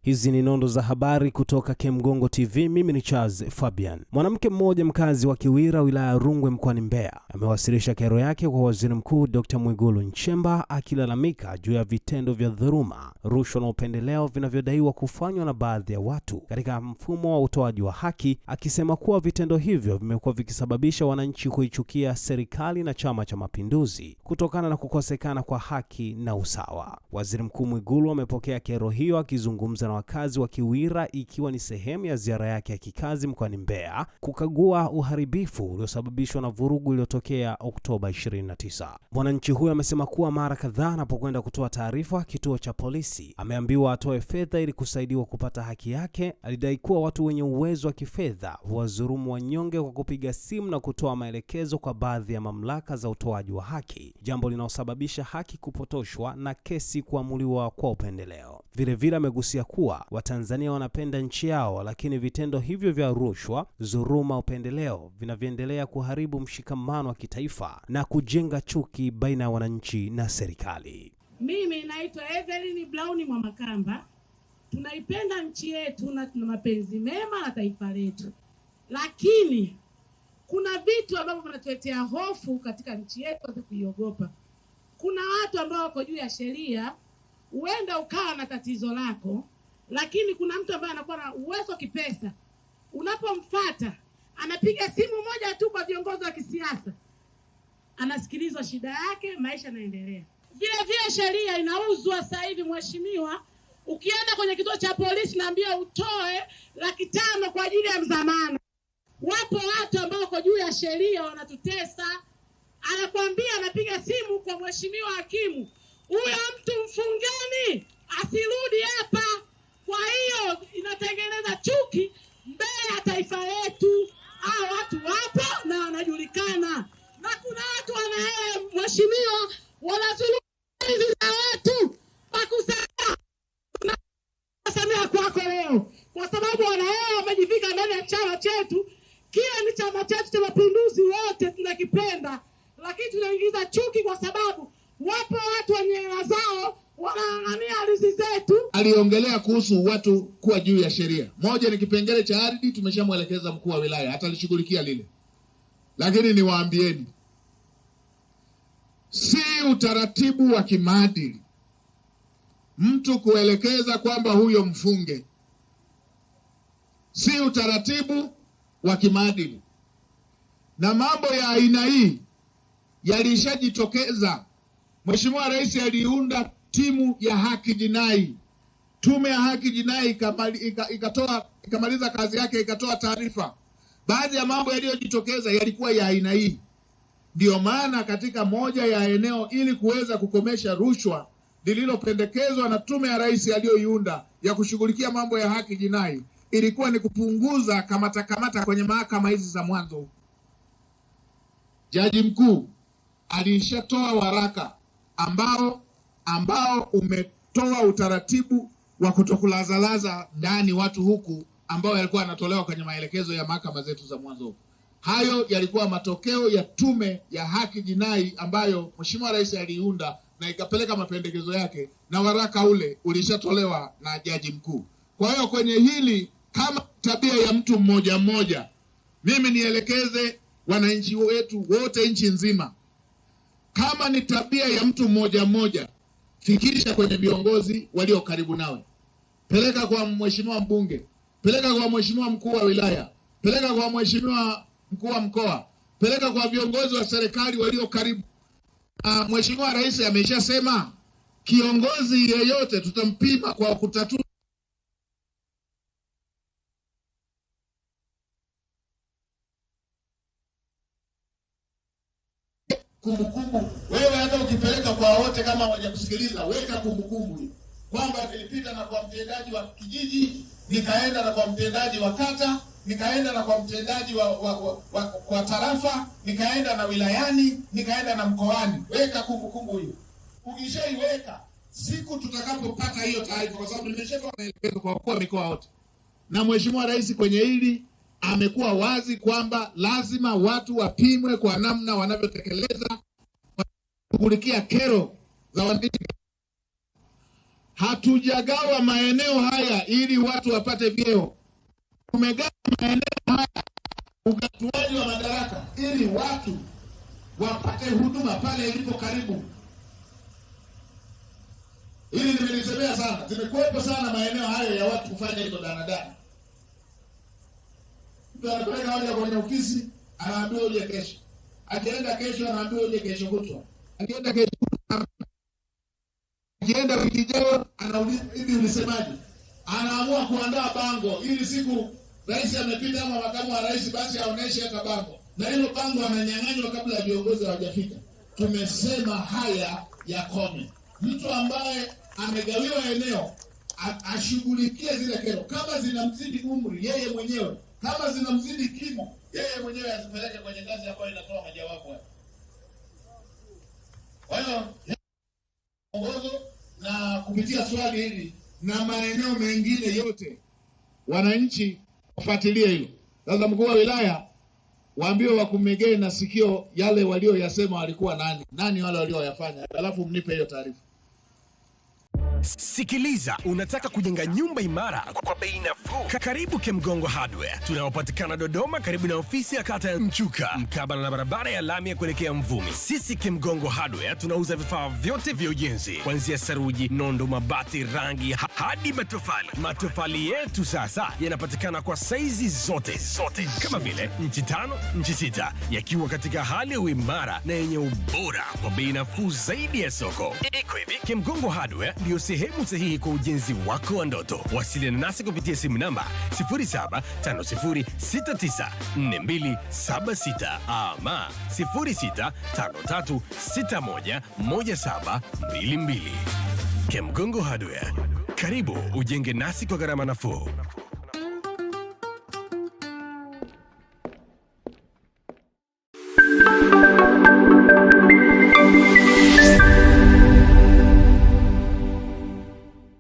Hizi ni nondo za habari kutoka Kemgongo TV. Mimi ni Charles Fabian. Mwanamke mmoja mkazi wa Kiwira wilaya ya Rungwe mkoani Mbeya amewasilisha kero yake kwa Waziri Mkuu Dr. Mwigulu Nchemba akilalamika juu ya vitendo vya dhuluma, rushwa na upendeleo vinavyodaiwa kufanywa na baadhi ya watu katika mfumo wa utoaji wa haki, akisema kuwa vitendo hivyo vimekuwa vikisababisha wananchi kuichukia serikali na Chama cha Mapinduzi kutokana na kukosekana kwa haki na usawa. Waziri Mkuu Mwigulu amepokea kero hiyo akizungumza na wakazi wa Kiwira ikiwa ni sehemu ya ziara yake ya kikazi mkoani Mbeya kukagua uharibifu uliosababishwa na vurugu iliyotokea Oktoba 29. Mwananchi huyo amesema kuwa mara kadhaa anapokwenda kutoa taarifa kituo cha polisi ameambiwa atoe fedha ili kusaidiwa kupata haki yake. Alidai kuwa watu wenye uwezo wa kifedha huwadhulumu wanyonge kwa kupiga simu na kutoa maelekezo kwa baadhi ya mamlaka za utoaji wa haki, jambo linalosababisha haki kupotoshwa na kesi kuamuliwa kwa upendeleo. Vile amegusia kuwa Watanzania wanapenda nchi yao, lakini vitendo hivyo vya rushwa, dhuluma, upendeleo vinavyoendelea kuharibu mshikamano wa kitaifa na kujenga chuki baina ya wananchi na serikali. Mimi naitwa Evelyn Brown Mwamakamba. Tunaipenda nchi yetu na tuna mapenzi mema na taifa letu, lakini kuna vitu ambavyo vinatuletea hofu katika nchi yetu kuiogopa. Kuna watu ambao wako juu ya sheria, huenda ukawa na tatizo lako, lakini kuna mtu ambaye anakuwa na uwezo kipesa. Unapomfuata, anapiga simu moja tu kwa viongozi wa kisiasa, anasikilizwa shida yake, maisha yanaendelea. Vile sheria inauzwa sasa hivi mheshimiwa. Ukienda kwenye kituo cha polisi naambia utoe 500,000 kwa ajili ya mzamana. Wapo watu ambao wako juu ya sheria wanatutesa. Anakuambia, anapiga simu kwa mheshimiwa hakimu, huyo mtu mfungeni asirudi hapa. Kwa hiyo inatengeneza chuki mbele ya taifa letu. Hao watu wapo na wanajulikana, na kuna watu mheshimiwa wanazulumu hizi za watu pakusema nasamea kwako leo, kwa sababu wamejifika ndani ya chama chetu. Kile ni chama chetu cha Mapinduzi, wote tunakipenda, lakini tunaingiza chuki kwa sababu wapo watu wenye hela zao wanaangania ardhi zetu. Aliongelea kuhusu watu kuwa juu ya sheria. Moja ni kipengele cha ardhi, tumeshamwelekeza mkuu wa wilaya hata alishughulikia lile. Lakini niwaambieni, si utaratibu wa kimaadili mtu kuelekeza kwamba huyo mfunge. Si utaratibu wa kimaadili. Na mambo ya aina hii yalishajitokeza. Mheshimiwa Rais aliunda timu ya haki jinai. Tume ya haki jinai ikamaliza kazi yake, ikatoa taarifa. Baadhi ya mambo yaliyojitokeza yalikuwa ya aina hii. Ndio maana katika moja ya eneo ili kuweza kukomesha rushwa lililopendekezwa na tume ya Rais aliyoiunda ya kushughulikia mambo ya haki jinai ilikuwa ni kupunguza kamata kwenye mahakama hizi za mwanzo. Jaji mkuu alishatoa waraka ambao umetoa utaratibu wa kutokulazalaza ndani watu huku ambao yalikuwa yanatolewa kwenye maelekezo ya mahakama zetu za mwanzo. Hayo yalikuwa matokeo ya tume ya haki jinai ambayo Mheshimiwa Rais aliiunda na ikapeleka mapendekezo yake, na waraka ule ulishatolewa na jaji mkuu. Kwa hiyo kwenye hili, kama tabia ya mtu mmoja mmoja, mimi nielekeze wananchi wetu wote nchi nzima, kama ni tabia ya mtu mmoja mmoja, fikisha kwenye viongozi walio karibu nawe. Peleka kwa mheshimiwa mbunge, peleka kwa mheshimiwa mkuu wa wilaya, peleka kwa mheshimiwa mkuu wa mkoa, peleka kwa viongozi wa serikali walio karibu. Mheshimiwa Rais ameshasema kiongozi yeyote tutampima kwa kutatua kumbukumbu. Wewe hata ukipeleka kwa wote kama hawajakusikiliza, weka kumbukumbu kwamba nilipita na kwa mtendaji wa kijiji, nikaenda na kwa mtendaji wa kata, nikaenda na kwa mtendaji wa tarafa, nikaenda na wilayani, nikaenda na mkoani. Weka kumbukumbu hiyo. Ukishaiweka, siku tutakapopata hiyo taarifa, kwa sababu nimeshatoa maelekezo kwa wakuu wa mikoa wote, na Mheshimiwa Rais kwenye hili amekuwa wazi kwamba lazima watu wapimwe kwa namna wanavyotekeleza kushughulikia kero za wananchi. Hatujagawa maeneo haya ili watu wapate vyeo. Tumegawa maeneo haya ugatuaji wa madaraka ili watu wapate huduma pale ilipo karibu. Hili nimelisemea sana, zimekuwepo sana maeneo hayo ya watu kufanya hizo danadana. Mtu anapeleka hoja kwenye ofisi, anaambiwa uje kesho. Akienda kesho, anaambiwa uje kesho kutwa. Akienda kesho, akienda wiki ijayo, anauliza hivi ulisemaje? Anaamua kuandaa bango ili siku rais amepita ama makamu wa rais basi aoneshe hata bango. Na hilo bango ananyang'anywa kabla ya viongozi hawajafika. Tumesema haya yakome. Mtu ambaye amegawiwa eneo ashughulikie zile kero, kama zinamzidi umri yeye mwenyewe, kama zinamzidi kimo yeye mwenyewe, azipeleke kwenye ngazi ambayo inatoa majawabu hayo. Kwa hiyo ongozo na kupitia swali hili na maeneo mengine yote, wananchi wafuatilie hilo. Sasa mkuu wa wilaya waambiwe wakumegee na sikio yale walioyasema walikuwa nani wale walioyafanya, alafu mnipe hiyo taarifa. Sikiliza, unataka kujenga nyumba imara kwa bei nafuu? Karibu Kemgongo Hardware. Tunaopatikana Dodoma karibu na ofisi ya kata ya Mchuka, mkabala na barabara ya lami ya kuelekea Mvumi. Sisi Kemgongo Hardware tunauza vifaa vyote vya ujenzi, kuanzia saruji, nondo, mabati, rangi hadi matofali. Matofali yetu sasa yanapatikana kwa saizi zote kama vile inchi 5, inchi 6, yakiwa katika hali ya uimara na yenye ubora kwa bei nafuu zaidi ya soko. Iko hivi, Kemgongo Hardware ndio sehemu sahihi kwa ujenzi wako wa ndoto. Wasiliana nasi kupitia simu namba 0750694276 ama 0653611722. Kemgongo Hardware, karibu ujenge nasi kwa gharama nafuu.